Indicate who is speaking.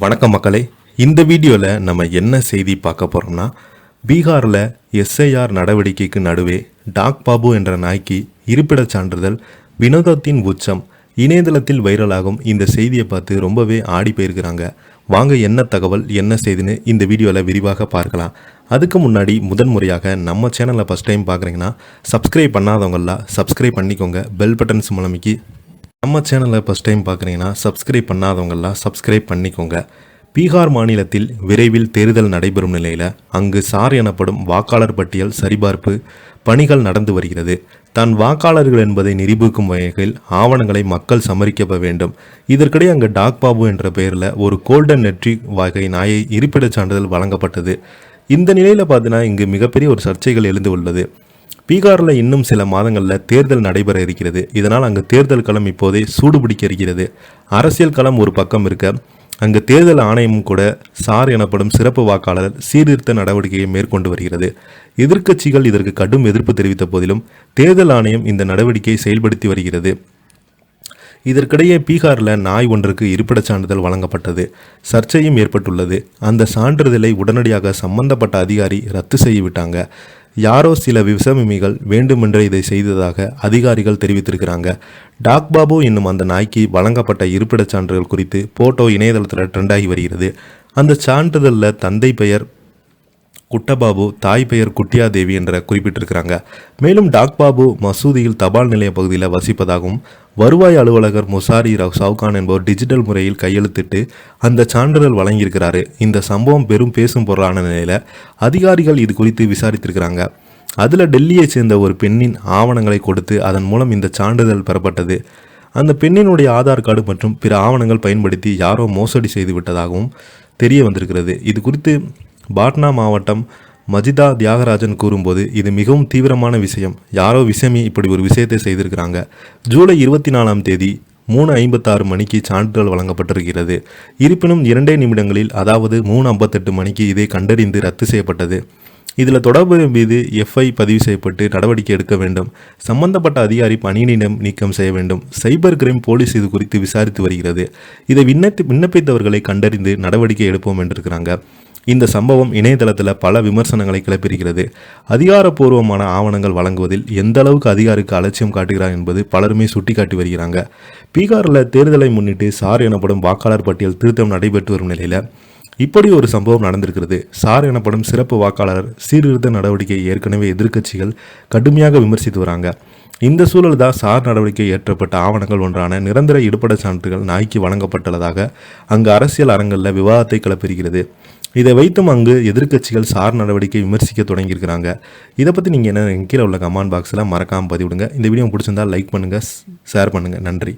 Speaker 1: வணக்கம் மக்களே, இந்த வீடியோவில் நம்ம என்ன செய்தி பார்க்க போகிறோம்னா, பீகாரில் எஸ்ஐஆர் நடவடிக்கைக்கு நடுவே டாக் பாபு என்ற நாய்க்கு இருப்பிடச் சான்றிதழ் வினோதத்தின் உச்சம். இணையதளத்தில் வைரலாகும் இந்த செய்தியை பார்த்து ரொம்பவே ஆடி போயிருக்கிறாங்க. வாங்க என்ன தகவல் என்ன செய்தின்னு இந்த வீடியோவில் விரிவாக பார்க்கலாம். அதுக்கு முன்னாடி முதன்முறையாக நம்ம சேனலை ஃபஸ்ட் டைம் பார்க்குறீங்கன்னா சப்ஸ்கிரைப் பண்ணாதவங்களாம் சப்ஸ்கிரைப் பண்ணிக்கோங்க. பெல் பட்டன்ஸ் மூலமிக்கி நம்ம சேனலை ஃபஸ்ட் டைம் பார்க்குறீங்கன்னா சப்ஸ்கிரைப் பண்ணாதவங்களாம் சப்ஸ்கிரைப் பண்ணிக்கோங்க. பீகார் மாநிலத்தில் விரைவில் தேர்தல் நடைபெறும் நிலையில் அங்கு சார் எனப்படும் வாக்காளர் பட்டியல் சரிபார்ப்பு பணிகள் நடந்து வருகிறது. தான் வாக்காளர்கள் என்பதை நிரூபிக்கும் வகையில் ஆவணங்களை மக்கள் சமர்ப்பிக்க வேண்டும். இதற்கிடையே அங்கு டாக் பாபு என்ற பெயரில் ஒரு கோல்டன் நெட்ரி வகை நாயை இருப்பிடச் சான்றிதழ் வழங்கப்பட்டது. இந்த நிலையில் பார்த்தீங்கன்னா இங்கு மிகப்பெரிய ஒரு சர்ச்சைகள் எழுந்து உள்ளது. பீகாரில் இன்னும் சில மாதங்களில் தேர்தல் நடைபெற இருக்கிறது. இதனால் அங்கு தேர்தல் களம் இப்போதே சூடுபிடிக்க இருக்கிறது. அரசியல் களம் ஒரு பக்கம் இருக்க, அங்கு தேர்தல் ஆணையமும் கூட சார் எனப்படும் சிறப்பு வாக்காளர் சீர்திருத்த நடவடிக்கையை மேற்கொண்டு வருகிறது. எதிர்க்கட்சிகள் இதற்கு கடும் எதிர்ப்பு தெரிவித்த போதிலும் தேர்தல் ஆணையம் இந்த நடவடிக்கையை செயல்படுத்தி வருகிறது. இதற்கிடையே பீகாரில் நாய் ஒன்றுக்கு இருப்பிடச் சான்றிதழ் வழங்கப்பட்டது. சர்ச்சையும் ஏற்பட்டுள்ளது. அந்த சான்றிதழை உடனடியாக சம்பந்தப்பட்ட அதிகாரி ரத்து செய்துவிட்டாங்க. யாரோ சில விசமிகள் வேண்டுமென்றே இதை செய்ததாக அதிகாரிகள் தெரிவித்திருக்கிறாங்க. டாக் பாபு என்னும் அந்த நாய்க்கு வழங்கப்பட்ட இருப்பிடச் சான்றிதழ் குறித்து போட்டோ இணையதளத்தில் ட்ரெண்டாகி வருகிறது. அந்த சான்றிதழில் தந்தை பெயர் குட்டபாபு, தாய் பெயர் குட்டியா தேவி என்ற குறிப்பிட்டிருக்கிறாங்க. மேலும் டாக் பாபு மசூதியில் தபால் நிலைய பகுதியில் வசிப்பதாகவும் வருவாய் அலுவலகர் முசாரி சவுகான் என்பவர் டிஜிட்டல் முறையில் கையெழுத்திட்டு அந்த சான்றிதழ் வழங்கியிருக்கிறாரு. இந்த சம்பவம் பெரும் பேசும் பொருளான நிலையில் அதிகாரிகள் இது குறித்து விசாரித்திருக்கிறாங்க. அதில் டெல்லியை சேர்ந்த ஒரு பெண்ணின் ஆவணங்களை கொடுத்து அதன் மூலம் இந்த சான்றிதழ் பெறப்பட்டது. அந்த பெண்ணினுடைய ஆதார் கார்டு மற்றும் பிற ஆவணங்கள் பயன்படுத்தி யாரோ மோசடி செய்து விட்டதாகவும் தெரிய வந்திருக்கிறது. இது குறித்து பாட்னா மாவட்டம் மஜிதா தியாகராஜன் கூறும்போது, இது மிகவும் தீவிரமான விஷயம். யாரோ விஷயமே இப்படி ஒரு விஷயத்தை செய்திருக்கிறாங்க. ஜூலை 24ஆம் தேதி 3:56 மணிக்கு சான்றிதழ் வழங்கப்பட்டிருக்கிறது. இருப்பினும் 2 நிமிடங்களில், அதாவது 3:58 மணிக்கு இதை கண்டறிந்து ரத்து செய்யப்பட்டது. இதில் தொடர்பு மீது எஃப்ஐ பதிவு செய்யப்பட்டு நடவடிக்கை எடுக்க வேண்டும். சம்பந்தப்பட்ட அதிகாரி பணியிடம் நீக்கம் செய்ய வேண்டும். சைபர் கிரைம் போலீஸ் இது குறித்து விசாரித்து வருகிறது. இதை விண்ணப்பித்தவர்களை கண்டறிந்து நடவடிக்கை எடுப்போம் என்றிருக்கிறாங்க. இந்த சம்பவம் இணையதளத்தில் பல விமர்சனங்களை கிளப்பியிருக்கிறது. அதிகாரப்பூர்வமான ஆவணங்கள் வழங்குவதில் எந்த அளவுக்கு அதிகாரிக்கு அலட்சியம் காட்டுகிறார் என்பது பலருமே சுட்டிக்காட்டி வருகிறாங்க. பீகாரில் தேர்தலை முன்னிட்டு சார் எனப்படும் வாக்காளர் பட்டியல் திருத்தம் நடைபெற்று வரும் நிலையில் இப்படி ஒரு சம்பவம் நடந்திருக்கிறது. சார் எனப்படும் சிறப்பு வாக்காளர் சீர்திருத்த நடவடிக்கை ஏற்கனவே எதிர்க்கட்சிகள் கடுமையாக விமர்சித்து வராங்க. இந்த சூழல் தான் சார் நடவடிக்கை ஏற்றப்பட்ட ஆவணங்கள் ஒன்றான நிரந்தர இருப்பிடச் சான்றுகள் நாய்க்கு வழங்கப்பட்டுள்ளதாக அங்கு அரசியல் அரங்கில் விவாதத்தை கிளப்பியிருக்கிறது. இதை வைத்தும் அங்கு எதிர்க்கட்சிகள் சார் நடவடிக்கை விமர்சிக்க தொடங்கியிருக்கிறாங்க. இதை பற்றி நீங்கள் என்ன கீழே உள்ள கமெண்ட் பாக்ஸில் மறக்காமல் பதிவிடுங்க. இந்த வீடியோ பிடிச்சிருந்தால் லைக் பண்ணுங்கள், ஷேர் பண்ணுங்கள். நன்றி.